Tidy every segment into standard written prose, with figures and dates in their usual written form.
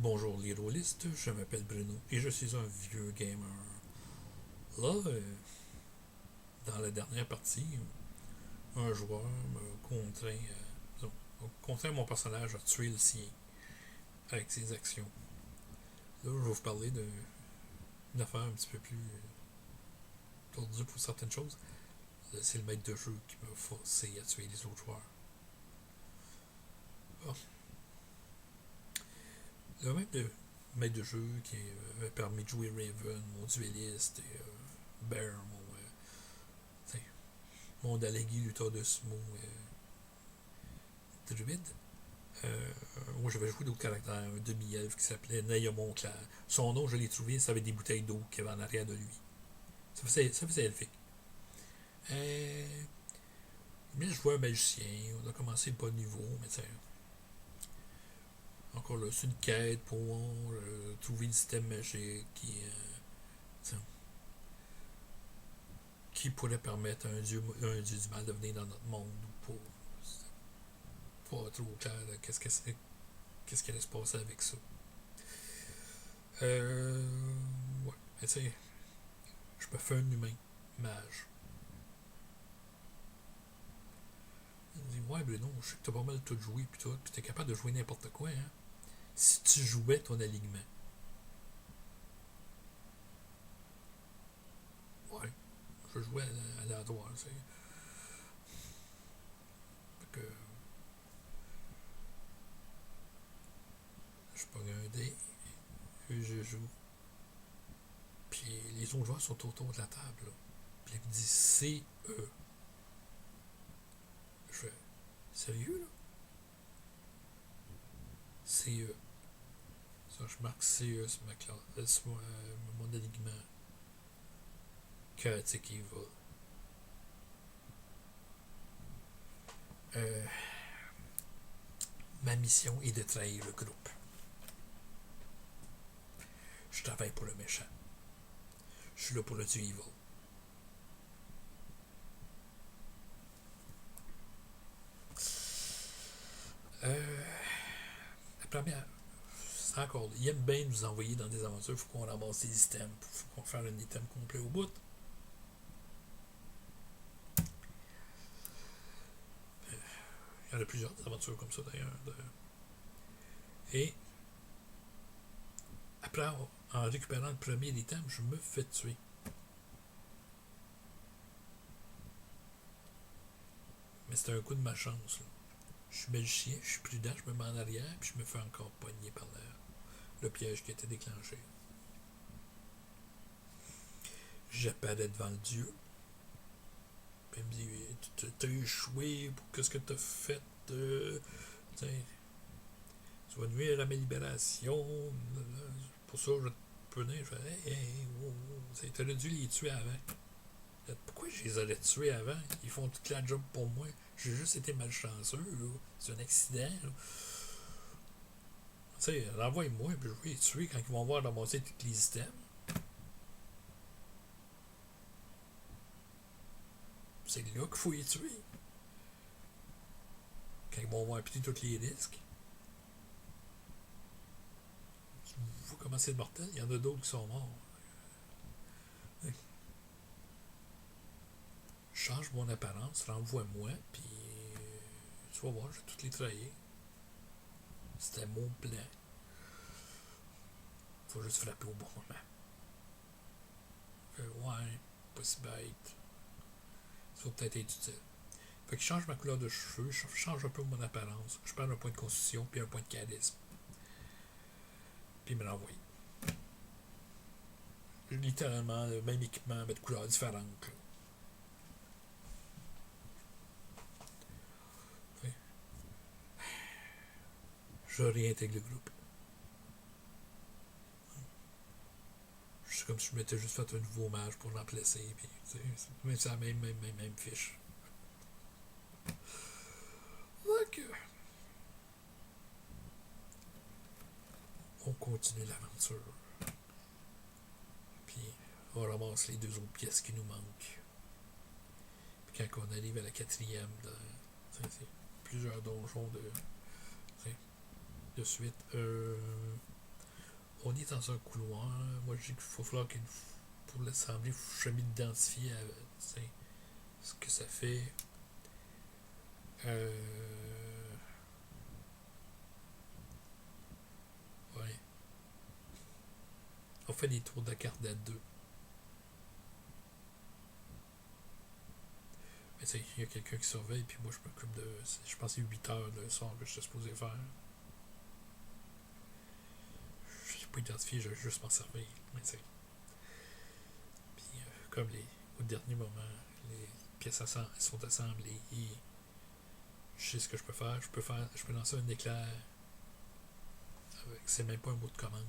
Bonjour les rôlistes, je m'appelle Bruno et je suis un vieux gamer. Là, dans la dernière partie, un joueur me contraint mon personnage à tuer le sien avec ses actions. Là, je vais vous parler d'une affaire un petit peu plus tordue pour certaines choses. C'est le maître de jeu qui m'a forcé à tuer les autres joueurs. Ah. Le maître de jeu qui m'a permis de jouer Raven, mon dueliste, et Bear, mon Dalegi lutteur de sumo, druide. Moi, j'avais joué d'autres caractères, un demi-elfe qui s'appelait Nayamon Clair. Son nom, je l'ai trouvé, ça avait des bouteilles d'eau qu'il y avait en arrière de lui. Ça faisait elfique. Mais je jouais un magicien, on a commencé le pas de niveau, mais tu sais, encore là, c'est une quête pour trouver le système magique qui pourrait permettre à un dieu du mal de venir dans notre monde ou pas. C'est pas trop clair qu'est-ce qui allait se passer avec ça. Ouais, mais tu sais, je me fais un humain, mage. Il me dit, ouais, Bruno, je sais que t'as pas mal tout joué, pis tout, pis t'es capable de jouer n'importe quoi, hein. Si tu jouais ton alignement. Ouais, je jouais à l'aléatoire, tu sais. Fait que je pogne un dé, et je joue. Puis les autres joueurs sont autour de la table, là. Puis il me dit, c'est eux. Je fais, sérieux, là? C'est eux. Ça, je marque CE sur ma classe, sur mon alignement. Chaotic Evil. Euh, Ma mission est de trahir le groupe. Je travaille pour le méchant. Je suis là pour le dieu Evil. La première, c'est encore, il aime bien nous envoyer dans des aventures, il faut qu'on ramasse des items, il faut qu'on fasse un item complet au bout. Il y en a plusieurs aventures comme ça d'ailleurs. Et après, en récupérant le premier item, je me fais tuer. Mais c'était un coup de malchance, là. Je suis magicien, je suis prudent, je me mets en arrière, puis je me fais encore pogner par le piège qui a été déclenché. J'apparais devant le dieu. Puis il me dit, t'as échoué, qu'est-ce que t'as fait? Tu vas nuire à ma libération. Pour ça, je te punais. Je fais, hey, wow, t'aurais dû les tuer avant. Pourquoi je les aurais tués avant? Ils font toute la job pour moi. J'ai juste été malchanceux, là. C'est un accident, là. Tu sais, renvoie-moi, puis je vais les tuer quand ils vont voir ramasser tous les items. C'est là qu'il faut les tuer. Quand ils vont voir pris tous les risques. Il faut commencer de mortel. Il y en a d'autres qui sont morts. Change mon apparence, renvoie-moi, puis tu vas voir, je vais toutes les trahir. C'était mon plan. Faut juste frapper au bon moment. Ouais, pas si bête. Ça va peut-être être utile. Fait que je change ma couleur de cheveux, je change un peu mon apparence. Je perds un point de constitution puis un point de charisme. Puis il me l'envoie. Littéralement le même équipement, mais de couleurs différentes. Je réintègre le groupe. C'est comme si je m'étais juste fait un nouveau mage pour remplacer. Puis, c'est la même fiche. Donc, on continue l'aventure. Puis, on ramasse les deux autres pièces qui nous manquent. Puis, quand on arrive à la quatrième, c'est plusieurs donjons de suite. on est dans un couloir. Moi, je dis qu'il faut falloir pour l'assembler, il faut jamais identifier ce que ça fait. Ouais. On fait des tours de carte à deux. Mais tu sais, il y a quelqu'un qui surveille, puis moi, je m'occupe de. Je pense que c'est 8 heures le soir que je suis supposé faire. Je n'ai pas identifié, je vais juste m'en servir. Mais tu sais. Puis, comme au dernier moment, les pièces sont assemblées et je sais ce que je peux faire. Je peux lancer un éclair. C'est même pas un mot de commande.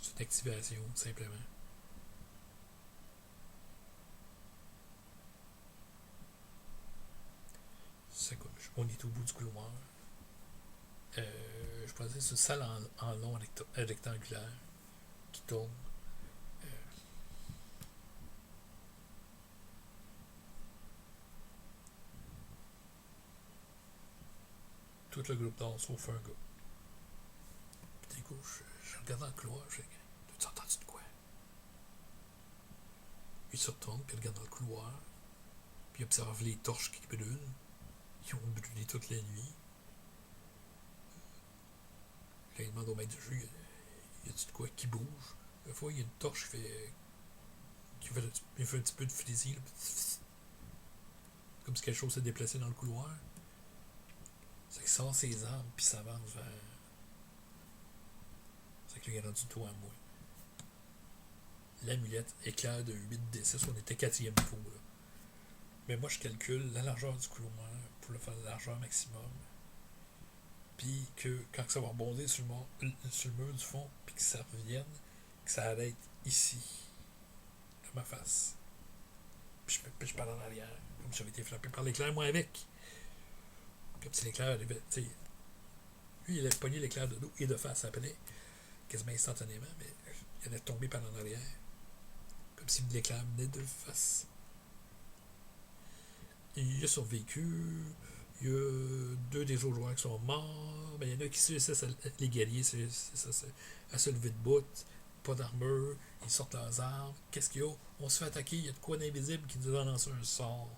C'est une activation, simplement. On est au bout du couloir. Je pense que c'est une salle en long rectangulaire qui tourne. Euh, Tout le groupe dort sauf un gars. Puis d'un coup, je regarde dans le couloir, je dis, tu entendu de quoi? Il se retourne, puis il regarde dans le couloir, puis il observe les torches qui brûlent. Ils ont brûlé toute la nuit. Là, il demande au maître de jeu, y a-tu de quoi qui bouge? Une fois, il y a une torche qui fait un petit peu de frésie, là, comme si quelque chose s'est déplacé dans le couloir. C'est qu'il sort ses armes, puis s'avance vers. C'est qu'il est rendu tout à moi. L'amulette éclaire de 8d6, on était 4e niveau. Là. Mais moi, je calcule la largeur du couloir pour le faire la largeur maximum. Puis que quand ça va rebondir sur le mur du fond, puis que ça revienne, que ça arrête ici, de ma face. Puis je parle en arrière, comme si j'avais été frappé par l'éclair, moi avec. Comme si l'éclair arrivait. Tu sais, lui, il avait pogné l'éclair de dos et de face après, quasiment instantanément, mais il allait tomber par en arrière. Comme si l'éclair venait de face. Il a survécu. Il y a 2 des autres joueurs qui sont morts. Mais il y en a qui réussissent, les guerriers, à se lever de bout. Pas d'armure. Ils sortent leurs armes. Qu'est-ce qu'il y a? On se fait attaquer. Il y a de quoi d'invisible qui nous a lancé un sort.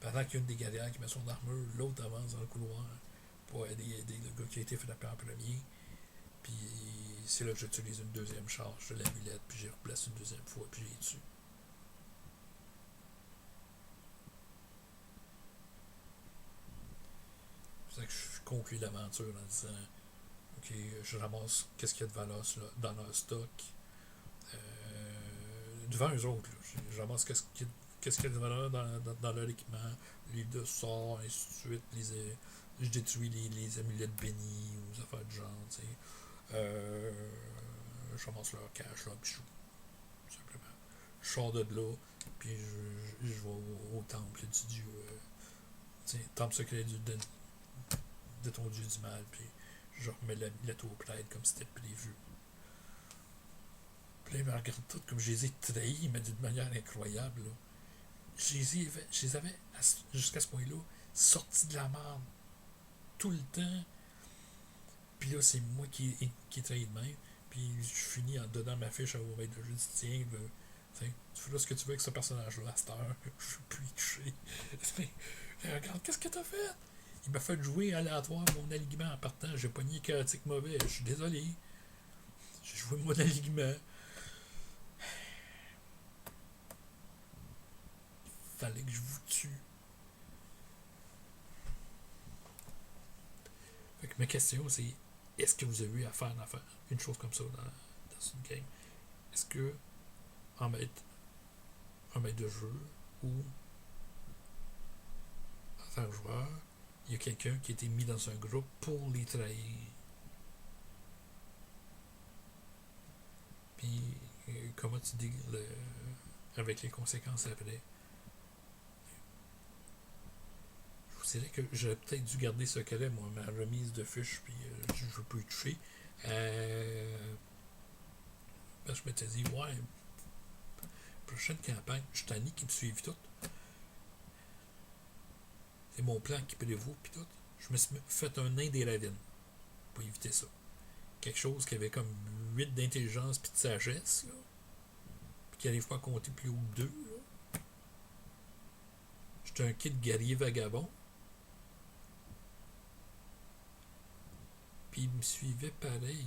Pendant qu'il y a une des guerrières qui met son armure, l'autre avance dans le couloir pour aider le gars qui a été frappé en premier. Puis c'est là que j'utilise une deuxième charge de l'amulette, puis j'y replace une deuxième fois, puis j'y tue. C'est ça que je conclue l'aventure en disant ok, je ramasse qu'est-ce qu'il y a de valeur dans leur stock. Devant eux autres, là, je ramasse qu'est-ce qu'il y a de valeur dans leur équipement, livre de sorts, ainsi de suite. Je détruis les amulettes bénies ou les affaires de genre, tu sais. Je ramasse leur cash, leurs bijoux, simplement. Je sors de là, puis je vais au temple du dieu, temple secret de ton dieu du mal, puis je remets la tour prêtre comme c'était prévu. Puis là, ils me regardent tout comme je les ai trahis, mais d'une manière incroyable. Là. Je les avais, jusqu'à ce point-là, sortis de la merde tout le temps. Puis là, c'est moi qui ai trahi de même. Puis je finis en donnant ma fiche au maître de jeu. Tiens, tu feras ce que tu veux avec ce personnage-là à cette heure. Je suis plus touché. Regarde, qu'est-ce que t'as fait? Il m'a fait jouer aléatoire mon alignement en partant. J'ai pogné chaotique mauvais. Je suis désolé. J'ai joué mon alignement. Fallait que je vous tue. Fait que ma question, c'est est-ce que vous avez eu à faire une chose comme ça dans une game? Est-ce que en maître de jeu ou en tant que joueur, il y a quelqu'un qui a été mis dans un groupe pour les trahir? Puis comment tu deals avec les conséquences après? Je vous dirais que j'aurais peut-être dû garder secret, moi, ma remise de fiches, puis je ne veux plus y toucher. Parce que je m'étais dit, ouais, prochaine campagne, je t'en ai qui me suivent toutes. C'est mon plan qui prévaut, puis tout. Je me suis fait un nain des ravines pour éviter ça. Quelque chose qui avait comme 8 d'intelligence puis de sagesse, là, puis qui n'arrive pas à compter plus haut que 2. J'étais un kid guerrier vagabond. Puis ils me suivaient pareil.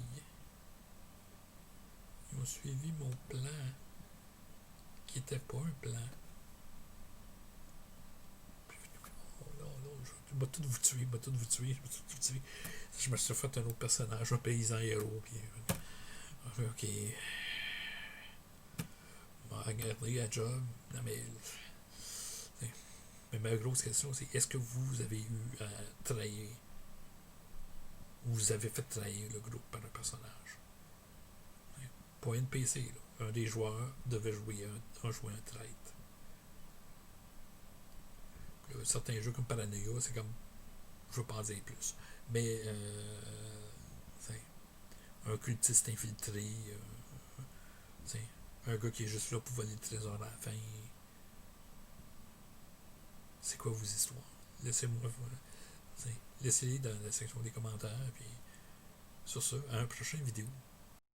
Ils ont suivi mon plan, qui était pas un plan. Oh non, non, je vais tout vous tuer, je vais tout vous tuer, je vais tout vous tuer. Je me suis fait un autre personnage, un paysan héros, puis ok. Regardez la job. Non mais ma grosse question, c'est est-ce que vous avez eu à trahir, ou vous avez fait trahir le groupe par un personnage? Pour NPC, là, un des joueurs devait jouer un traître. Certains jeux comme Paranoia, c'est comme, je veux pas en dire plus. Mais un cultiste infiltré, un gars qui est juste là pour voler le trésor à la fin. C'est quoi vos histoires? Laissez-moi. Laissez-les dans la section des commentaires. Puis sur ce, à un prochain vidéo.